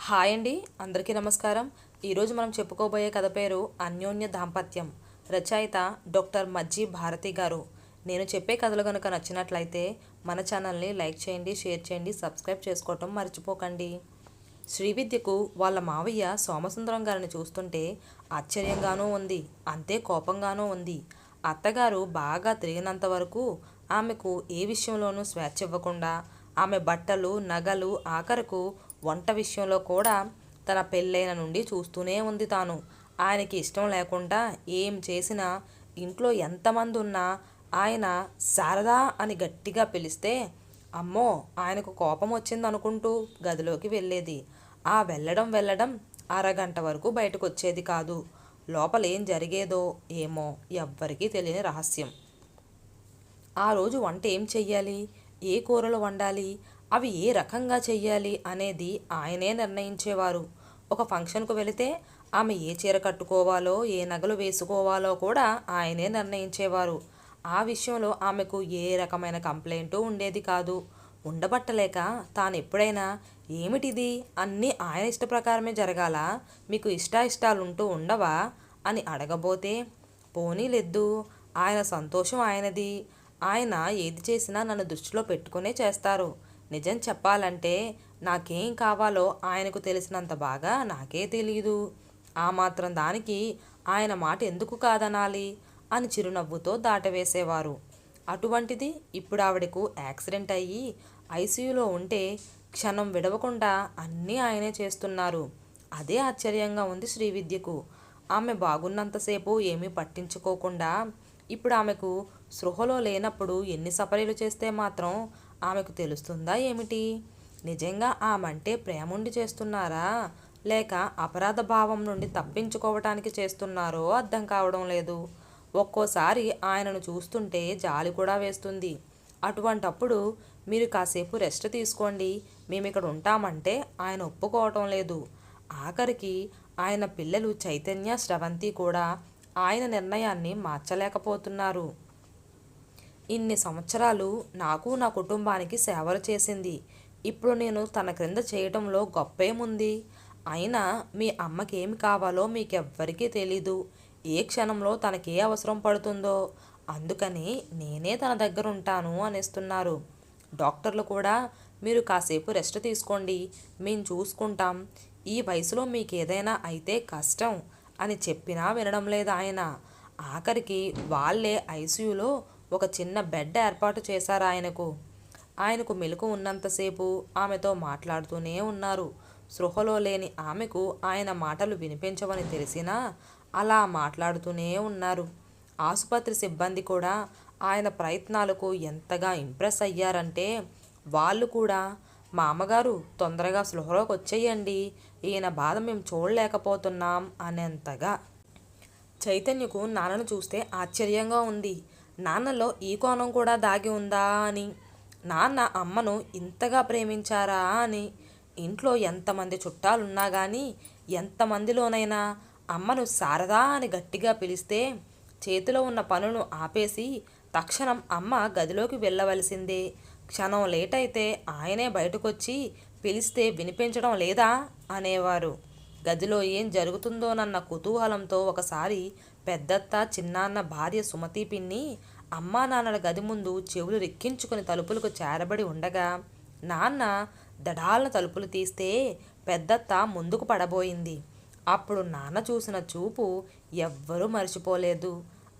Hi అండి, అందరికీ నమస్కారం. ఈరోజు మనం చెప్పుకోబోయే కథ పేరు అన్యోన్య దాంపత్యం. రచయిత డాక్టర్ మజ్జి భారతి గారు. నేను చెప్పే కథలు కనుక నచ్చినట్లయితే మన ఛానల్ని లైక్ చేయండి, షేర్ చేయండి, సబ్స్క్రైబ్ చేసుకోవటం మర్చిపోకండి. శ్రీవిద్యకు వాళ్ళ మావయ్య సోమసుందరం గారిని చూస్తుంటే ఆశ్చర్యంగానూ ఉంది, అంతే కోపంగానూ ఉంది. అత్తగారు బాగా తిరిగినంత వరకు ఆమెకు ఏ విషయంలోనూ స్వేచ్ఛ ఇవ్వకుండా, ఆమె బట్టలు, నగలు, ఆఖరకు వంట విషయంలో కూడా తన పెళ్ళైన నుండి చూస్తూనే ఉంది తాను. ఆయనకి ఇష్టం లేకుండా ఏం చేసినా, ఇంట్లో ఎంతమంది ఉన్నా ఆయన శారదా అని గట్టిగా పిలిస్తే అమ్మో ఆయనకు కోపం వచ్చిందనుకుంటూ గదిలోకి వెళ్ళేది. ఆ వెళ్ళడం అరగంట వరకు బయటకు వచ్చేది కాదు. లోపల ఏం జరిగేదో ఏమో ఎవ్వరికీ తెలియని రహస్యం. ఆ రోజు వంట ఏం చెయ్యాలి, ఏ కూరలు వండాలి, అవి ఏ రకంగా చెయ్యాలి అనేది ఆయనే నిర్ణయించేవారు. ఒక ఫంక్షన్కు వెళితే ఆమె ఏ చీర కట్టుకోవాలో, ఏ నగలు వేసుకోవాలో కూడా ఆయనే నిర్ణయించేవారు. ఆ విషయంలో ఆమెకు ఏ రకమైన కంప్లైంటు ఉండేది కాదు. ఉండబట్టలేక తాను ఎప్పుడైనా ఏమిటిది, అన్నీ ఆయన ఇష్ట ప్రకారమే జరగాల, మీకు ఇష్టాలుంటూ ఉండవా అని అడగబోతే పోనీలెద్దు, ఆయన సంతోషం ఆయనది, ఆయన ఏది చేసినా నన్ను దృష్టిలో పెట్టుకునే చేస్తారు. నిజం చెప్పాలంటే నాకేం కావాలో ఆయనకు తెలిసినంత బాగా నాకే తెలియదు. ఆ మాత్రం దానికి ఆయన మాట ఎందుకు కాదనాలి అని చిరునవ్వుతో దాటవేసేవారు. అటువంటిది ఇప్పుడు ఆవిడకు యాక్సిడెంట్ అయ్యి ఐసీయూలో ఉంటే క్షణం విడవకుండా అన్నీ ఆయనే చేస్తున్నారు. అదే ఆశ్చర్యంగా ఉంది శ్రీవిద్యకు. ఆమె బాగున్నంతసేపు ఏమీ పట్టించుకోకుండా ఇప్పుడు ఆమెకు స్పృహలో లేనప్పుడు ఎన్ని సపరీలు చేస్తే మాత్రం ఆమెకు తెలుస్తుందా ఏమిటి? నిజంగా ఆమంటే ప్రేముండి చేస్తున్నారా, లేక అపరాధ భావం నుండి తప్పించుకోవటానికి చేస్తున్నారో అర్థం కావడం లేదు. ఒక్కోసారి ఆయనను చూస్తుంటే జాలి కూడా వేస్తుంది. అటువంటప్పుడు మీరు కాసేపు రెస్ట్ తీసుకోండి, మేము ఇక్కడ ఉంటామంటే ఆయన ఒప్పుకోవటం లేదు. ఆఖరికి ఆయన పిల్లలు చైతన్య, స్రవంతి కూడా ఆయన నిర్ణయాన్ని మార్చలేకపోతున్నారు. ఇన్ని సంవత్సరాలు నాకు నా కుటుంబానికి సేవలు చేసింది. ఇప్పుడు నేను తన క్రింద చేయటంలో గొప్పేముంది? అయినా మీ అమ్మకి ఏమి కావాలో మీకెవ్వరికీ తెలీదు. ఏ క్షణంలో తనకే అవసరం పడుతుందో, అందుకని నేనే తన దగ్గర ఉంటాను అనేస్తున్నారు. డాక్టర్లు కూడా మీరు కాసేపు రెస్ట్ తీసుకోండి, మేము చూసుకుంటాం, ఈ వయసులో మీకేదైనా అయితే కష్టం అని చెప్పినా వినడం లేదు ఆయన. ఆఖరికి వాళ్ళే ఐసీయూలో ఒక చిన్న బెడ్ ఏర్పాటు చేశారు ఆయనకు మెలకు ఉన్నంతసేపు ఆమెతో మాట్లాడుతూనే ఉన్నారు. స్పృహలో లేని ఆమెకు ఆయన మాటలు వినిపించవని తెలిసినా అలా మాట్లాడుతూనే ఉన్నారు. ఆసుపత్రి సిబ్బంది కూడా ఆయన ప్రయత్నాలకు ఎంతగా ఇంప్రెస్ అయ్యారంటే వాళ్ళు కూడా మా అమ్మగారు తొందరగా స్పృహలోకి వచ్చేయండి, ఈయన బాధ మేము చూడలేకపోతున్నాం అనేంతగా. చైతన్యకు నాన్నను చూస్తే ఆశ్చర్యంగా ఉంది. నాన్నలో ఈ కోణం కూడా దాగి ఉందా అని, నాన్న అమ్మను ఇంతగా ప్రేమించారా అని. ఇంట్లో ఎంతమంది చుట్టాలున్నా కానీ ఎంతమందిలోనైనా అమ్మను శారదా అని గట్టిగా పిలిస్తే చేతిలో ఉన్న పనులను ఆపేసి తక్షణం అమ్మ గదిలోకి వెళ్ళవలసిందే. క్షణం లేట్ అయితే ఆయనే బయటకొచ్చి పిలిస్తే వినిపించడం లేదా అనేవారు. గదిలో ఏం జరుగుతుందోనన్న కుతూహలంతో ఒకసారి పెద్దత్త, చిన్నాన్న భార్య సుమతి పిన్ని అమ్మా నాన్నల గది ముందు చెవులు రిక్కించుకుని తలుపులకు చేరబడి ఉండగా నాన్న దడాలను తలుపులు తీస్తే పెద్దత్త ముందుకు పడబోయింది. అప్పుడు నాన్న చూసిన చూపు ఎవ్వరూ మర్చిపోలేదు.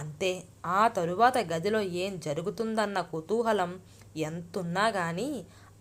అంతే, ఆ తరువాత గదిలో ఏం జరుగుతుందన్న కుతూహలం ఎంతున్నా కానీ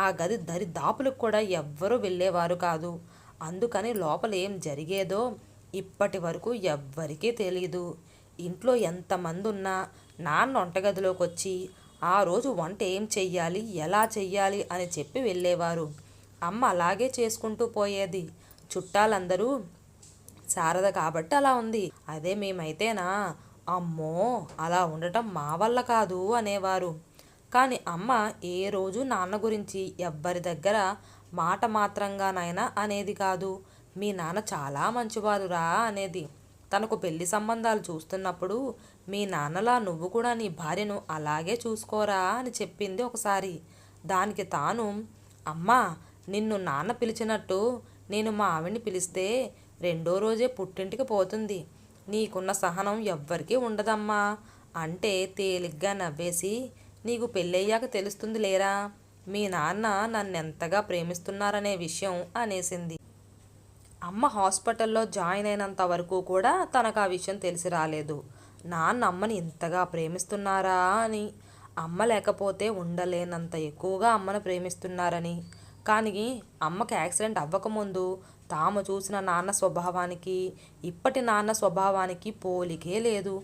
ఆ గది దరిదాపులకు కూడా ఎవ్వరూ వెళ్ళేవారు కాదు. అందుకని లోపల ఏం జరిగేదో ఇప్పటి వరకు ఎవ్వరికీ తెలీదు. ఇంట్లో ఎంతమంది ఉన్నా నాన్న వంటగదిలోకి వచ్చి ఆ రోజు వంట ఏం చెయ్యాలి, ఎలా చెయ్యాలి అని చెప్పి వెళ్ళేవారు. అమ్మ అలాగే చేసుకుంటూ పోయేది. చుట్టాలందరూ శారద కాబట్టి అలా ఉంది, అదే మేమైతేనా అమ్మో అలా ఉండటం మా వల్ల కాదు అనేవారు. కానీ అమ్మ ఏ రోజు నాన్న గురించి ఎవ్వరి దగ్గర మాట మాత్రంగానైనా అనేది కాదు. మీ నాన్న చాలా మంచివారురా అనేది. తనకు పెళ్లి సంబంధాలు చూస్తున్నప్పుడు మీ నాన్నలా నువ్వు కూడా నీ భార్యను అలాగే చూసుకోరా అని చెప్పింది ఒకసారి. దానికి తాను అమ్మా నిన్ను నాన్న పిలిచినట్టు నేను మా ఆవిడ్ని పిలిస్తే రెండో రోజే పుట్టింటికి పోతుంది. నీకున్న సహనం ఎవ్వరికీ ఉండదమ్మా అంటే తేలిగ్గా నవ్వేసి, నీకు పెళ్ళయ్యాక తెలుస్తుంది లేరా, మీ నాన్న నన్నెంతగా ప్రేమిస్తున్నారనే విషయం అనేసింది. అమ్మ హాస్పిటల్లో జాయిన్ అయినంత వరకు కూడా తనకు ఆ విషయం తెలిసి రాలేదు. నాన్న అమ్మని ఇంతగా ప్రేమిస్తున్నారా అని, అమ్మ లేకపోతే ఉండలేనంత ఎక్కువగా అమ్మను ప్రేమిస్తున్నారని. కానీ అమ్మకి యాక్సిడెంట్ అవ్వకముందు తాము చూసిన నాన్న స్వభావానికి ఇప్పటి నాన్న స్వభావానికి పోలికే లేదు.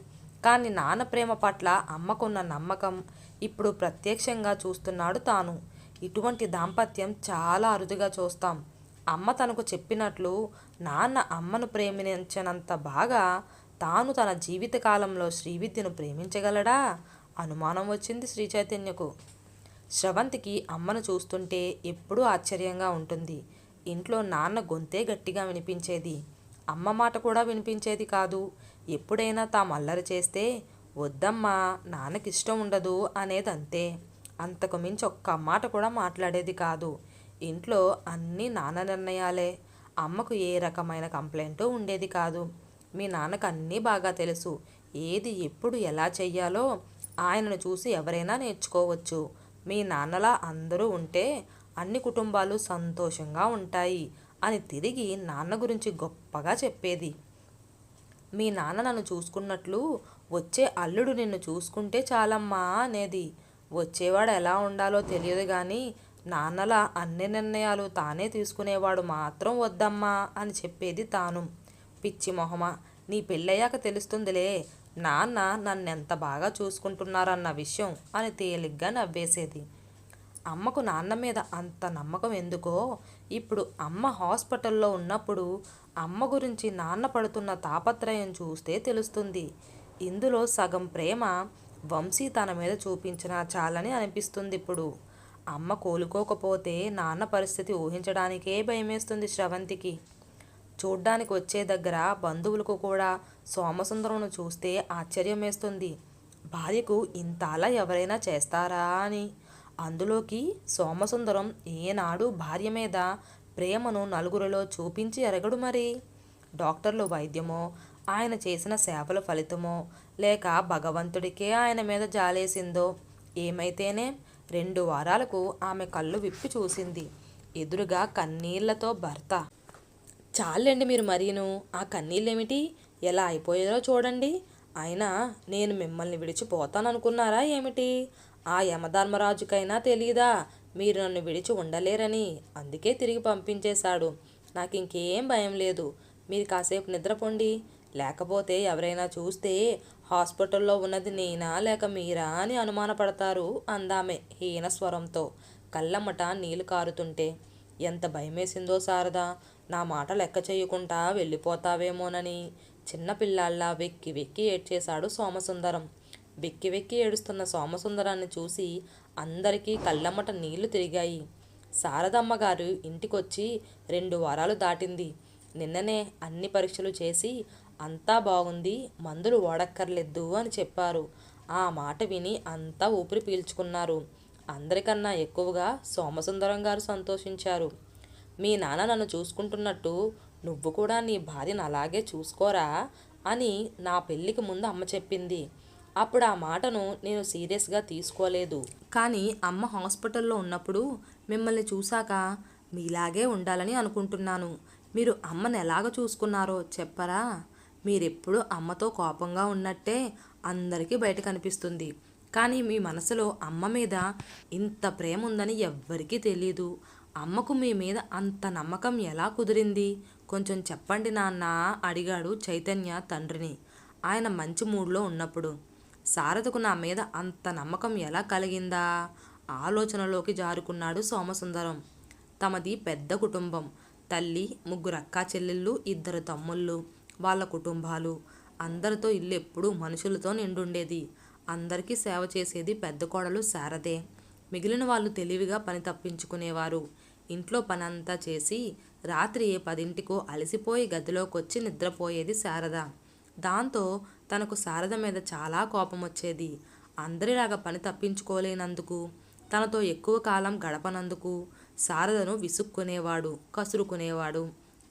కానీ నాన్న ప్రేమ పట్ల అమ్మకున్న నమ్మకం ఇప్పుడు ప్రత్యక్షంగా చూస్తున్నాడు తాను. ఇటువంటి దాంపత్యం చాలా అరుదుగా చూస్తాం. అమ్మ తనకు చెప్పినట్లు నాన్న అమ్మను ప్రేమించినంత బాగా తాను తన జీవితకాలంలో శ్రీవిద్యను ప్రేమించగలడా? అనుమానం వచ్చింది శ్రీ చైతన్యకు. స్రవంతికి అమ్మను చూస్తుంటే ఎప్పుడూ ఆశ్చర్యంగా ఉంటుంది. ఇంట్లో నాన్న గొంతే గట్టిగా వినిపించేది, అమ్మ మాట కూడా వినిపించేది కాదు. ఎప్పుడైనా తాము అల్లరి చేస్తే వద్దమ్మా నాన్నకిష్టం ఉండదు అనేది అంతే. అంతకు మించి ఒక్క మాట కూడా మాట్లాడేది కాదు. ఇంట్లో అన్నీ నాన్న నిర్ణయాలే. అమ్మకు ఏ రకమైన కంప్లైంటు ఉండేది కాదు. మీ నాన్నకు అన్నీ బాగా తెలుసు. ఏది ఎప్పుడు ఎలా చెయ్యాలో ఆయనను చూసి ఎవరైనా నేర్చుకోవచ్చు. మీ నాన్నలా అందరూ ఉంటే అన్ని కుటుంబాలు సంతోషంగా ఉంటాయి అని తిరిగి నాన్న గురించి గొప్పగా చెప్పేది. మీ నాన్న నన్ను చూసుకున్నట్లు వచ్చే అల్లుడు నిన్ను చూసుకుంటే చాలమ్మా అనేది. వచ్చేవాడు ఎలా ఉండాలో తెలియదు కానీ నాన్నలా అన్ని నిర్ణయాలు తానే తీసుకునేవాడు మాత్రం వద్దమ్మా అని చెప్పేది తాను. పిచ్చి మొహమా, నీ పెళ్ళయ్యాక తెలుస్తుందిలే నాన్న నన్నెంత బాగా చూసుకుంటున్నారన్న విషయం అని తేలిగ్గా నవ్వేసేది. అమ్మకు నాన్న మీద అంత నమ్మకం ఎందుకో ఇప్పుడు అమ్మ హాస్పిటల్లో ఉన్నప్పుడు అమ్మ గురించి నాన్న పడుతున్న తాపత్రయం చూస్తే తెలుస్తుంది. ఇందులో సగం ప్రేమ వంశీ తన మీద చూపించినా చాలని అనిపిస్తుంది ఇప్పుడు. అమ్మ కోలుకోకపోతే నాన్న పరిస్థితి ఊహించడానికే భయమేస్తుంది స్రవంతికి. చూడ్డానికి వచ్చే దగ్గర బంధువులకు కూడా సోమసుందరంను చూస్తే ఆశ్చర్యం వేస్తుంది. భార్యకు ఇంత అలా ఎవరైనా చేస్తారా అని. అందులోకి సోమసుందరం ఏనాడు భార్య మీద ప్రేమను నలుగురిలో చూపించి ఎరగడు మరి. డాక్టర్లు వైద్యమో ఆయన చేసిన సేవల ఫలితమో లేక భగవంతుడికే ఆయన మీద జాలేసిందో ఏమైతేనే 2 వారాలకు ఆమె కళ్ళు విప్పి చూసింది. ఎదురుగా కన్నీళ్లతో భర్త. చాలండి మీరు మరీను, ఆ కన్నీళ్ళేమిటి, ఎలా అయిపోయారో చూడండి. అయినా నేను మిమ్మల్ని విడిచిపోతాననుకున్నారా ఏమిటి? ఆ యమధర్మరాజుకైనా తెలీదా మీరు నన్ను విడిచి ఉండలేరని? అందుకే తిరిగి పంపించేశాడు. నాకు ఇంకేం భయం లేదు. మీరు కాసేపు నిద్రపోండి. లేకపోతే ఎవరైనా చూస్తే హాస్పిటల్లో ఉన్నది నేనా లేక మీరా అని అనుమానపడతారు అందామె హీన స్వరంతో, కళ్ళమ్మట నీళ్లు కారుతుంటే. ఎంత భయమేసిందో శారదా, నా మాట లెక్క చేయకుండా వెళ్ళిపోతావేమోనని. చిన్నపిల్లాళ్ళ వెక్కి వెక్కి ఏడ్చేశాడు సోమసుందరం. వెక్కి వెక్కి ఏడుస్తున్న సోమసుందరాన్ని చూసి అందరికీ కళ్ళమ్మట నీళ్లు తిరిగాయి. శారదమ్మగారు ఇంటికొచ్చి 2 వారాలు దాటింది. నిన్ననే అన్ని పరీక్షలు చేసి అంతా బాగుంది, మందులు వాడక్కర్లేదు అని చెప్పారు. ఆ మాట విని అంతా ఊపిరి పీల్చుకున్నారు. అందరికన్నా ఎక్కువగా సోమసుందరం గారు సంతోషించారు. మీ నాన్న నన్ను చూసుకుంటున్నట్టు నువ్వు కూడా నీ భార్యను అలాగే చూసుకోరా అని నా పెళ్ళికి ముందు అమ్మ చెప్పింది. అప్పుడు ఆ మాటను నేను సీరియస్గా తీసుకోలేదు. కానీ అమ్మ హాస్పిటల్లో ఉన్నప్పుడు మిమ్మల్ని చూశాక మీలాగే ఉండాలని అనుకుంటున్నాను. మీరు అమ్మను ఎలాగ చూసుకున్నారో చెప్పరా? మీరెప్పుడు అమ్మతో కోపంగా ఉన్నట్టే అందరికీ బయట కనిపిస్తుంది. కానీ మీ మనసులో అమ్మ మీద ఇంత ప్రేమ ఉందని ఎవ్వరికీ తెలీదు. అమ్మకు మీ మీద అంత నమ్మకం ఎలా కుదిరింది? కొంచెం చెప్పండి నాన్న అడిగాడు చైతన్య తండ్రిని ఆయన మంచి మూడ్లో ఉన్నప్పుడు. శారదకు నా మీద అంత నమ్మకం ఎలా కలిగిందా ఆలోచనలోకి జారుకున్నాడు సోమసుందరం. తమది పెద్ద కుటుంబం. తల్లి, 3 అక్కా చెల్లెళ్ళు, 2 తమ్ముళ్ళు, వాళ్ళ కుటుంబాలు. అందరితో ఇల్లు ఎప్పుడూ మనుషులతో నిండుండేది. అందరికీ సేవ చేసేది పెద్ద కోడలు శారదే. మిగిలిన వాళ్ళు తెలివిగా పని తప్పించుకునేవారు. ఇంట్లో పనంతా చేసి రాత్రి 10ంటికో అలసిపోయి గదిలోకొచ్చి నిద్రపోయేది శారద. దాంతో తనకు శారద మీద చాలా కోపం వచ్చేది. అందరిలాగా పని తప్పించుకోలేనందుకు, తనతో ఎక్కువ కాలం గడపనందుకు, శారదను విసుక్కునేవాడు, కసురుకునేవాడు.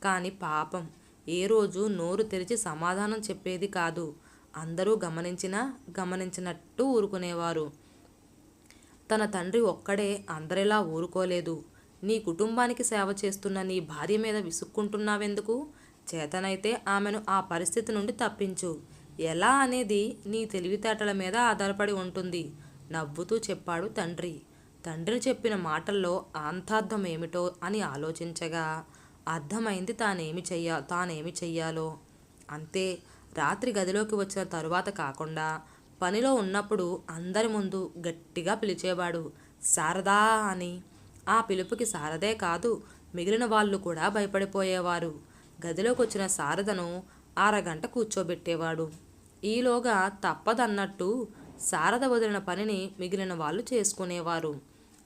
కానీ పాపం ఏ రోజు నోరు తెరిచి సమాధానం చెప్పేది కాదు. అందరూ గమనించినట్టు ఊరుకునేవారు. తన తండ్రి ఒక్కడే అందరిలా ఊరుకోలేదు. నీ కుటుంబానికి సేవ చేస్తున్న నీ భార్య మీద విసుక్కుంటున్నావెందుకు? చేతనైతే ఆమెను ఆ పరిస్థితి నుండి తప్పించు. ఎలా అనేది నీ తెలివితేటల మీద ఆధారపడి ఉంటుంది నవ్వుతూ చెప్పాడు తండ్రి. తండ్రి చెప్పిన మాటల్లో అంతార్థం ఏమిటో అని ఆలోచించగా అర్థమైంది తానేమి చెయ్యాలో. అంతే. రాత్రి గదిలోకి వచ్చిన తరువాత కాకుండా పనిలో ఉన్నప్పుడు అందరి ముందు గట్టిగా పిలిచేవాడు, శారదా అని. ఆ పిలుపుకి శారదే కాదు, మిగిలిన వాళ్ళు కూడా భయపడిపోయేవారు. గదిలోకి వచ్చిన శారదను అరగంట కూర్చోబెట్టేవాడు. ఈలోగా తప్పదన్నట్టు శారద వదిలిన పనిని మిగిలిన వాళ్ళు చేసుకునేవారు.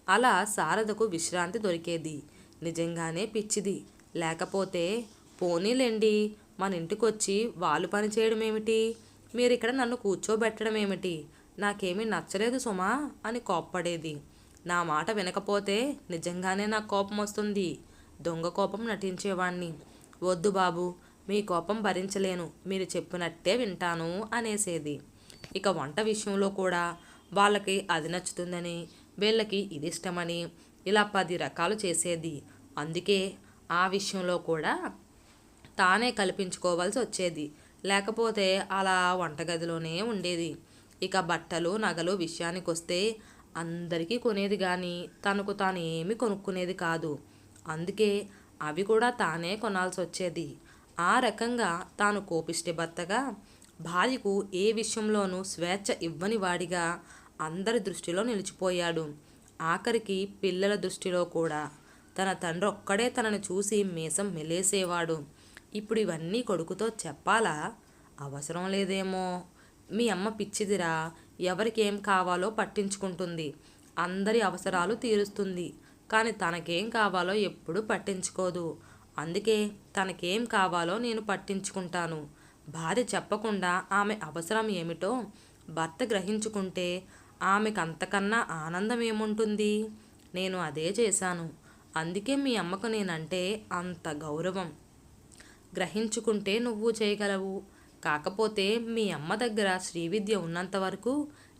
అలా శారదకు విశ్రాంతి దొరికేది. నిజంగానే పిచ్చిది. లేకపోతే పోనీలేండి, మన ఇంటికొచ్చి వాళ్ళు పని చేయడం ఏమిటి, మీరిక్కడ నన్ను కూర్చోబెట్టడం ఏమిటి, నాకేమీ నచ్చలేదు సుమా అని కోప్పడేది. నా మాట వినకపోతే నిజంగానే నాకు కోపం వస్తుంది. దొంగ కోపం నటించేవాణ్ణి. వద్దు బాబు, మీ కోపం భరించలేను, మీరు చెప్పినట్టే వింటాను అనేసేది. ఇక వంట విషయంలో కూడా వాళ్ళకి అది నచ్చుతుందని, వీళ్ళకి ఇది ఇష్టమని ఇలా 10 రకాలు చేసేది. అందుకే ఆ విషయంలో కూడా తానే కల్పించుకోవాల్సి వచ్చేది. లేకపోతే అలా వంటగదిలోనే ఉండేది. ఇక బట్టలు నగలు విషయానికి వస్తే అందరికీ కొనేది కానీ తనకు తాను ఏమీ కొనుక్కునేది కాదు. అందుకే అవి కూడా తానే కొనాల్సి వచ్చేది. ఆ రకంగా తాను కోపిష్టి భర్తగా, భార్యకు ఏ విషయంలోనూ స్వేచ్ఛ ఇవ్వని వాడిగా అందరి దృష్టిలో నిలిచిపోయాడు. ఆఖరికి పిల్లల దృష్టిలో కూడా. తన తండ్రి ఒక్కడే తనని చూసి మీసం మెలేసేవాడు. ఇప్పుడు ఇవన్నీ కొడుకుతో చెప్పాలా? అవసరం లేదేమో. మీ అమ్మ పిచ్చిదిరా, ఎవరికేం కావాలో పట్టించుకుంటుంది, అందరి అవసరాలు తీరుస్తుంది, కానీ తనకేం కావాలో ఎప్పుడూ పట్టించుకోదు. అందుకే తనకేం కావాలో నేను పట్టించుకుంటాను. భార్య చెప్పకుండా ఆమె అవసరం ఏమిటో భర్త గ్రహించుకుంటే ఆమెకు అంతకన్నా ఆనందం ఏముంటుంది? నేను అదే చేశాను. అందుకే మీ అమ్మకు నేనంటే అంత గౌరవం. గ్రహించుకుంటే నువ్వు చేయగలవు. కాకపోతే మీ అమ్మ దగ్గర శ్రీవిద్య ఉన్నంత వరకు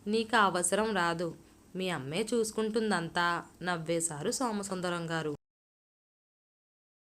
నీకు అవసరం రాదు. మీ అమ్మే చూసుకుంటుందంతా నవ్వేశారు సోమసుందరం గారు.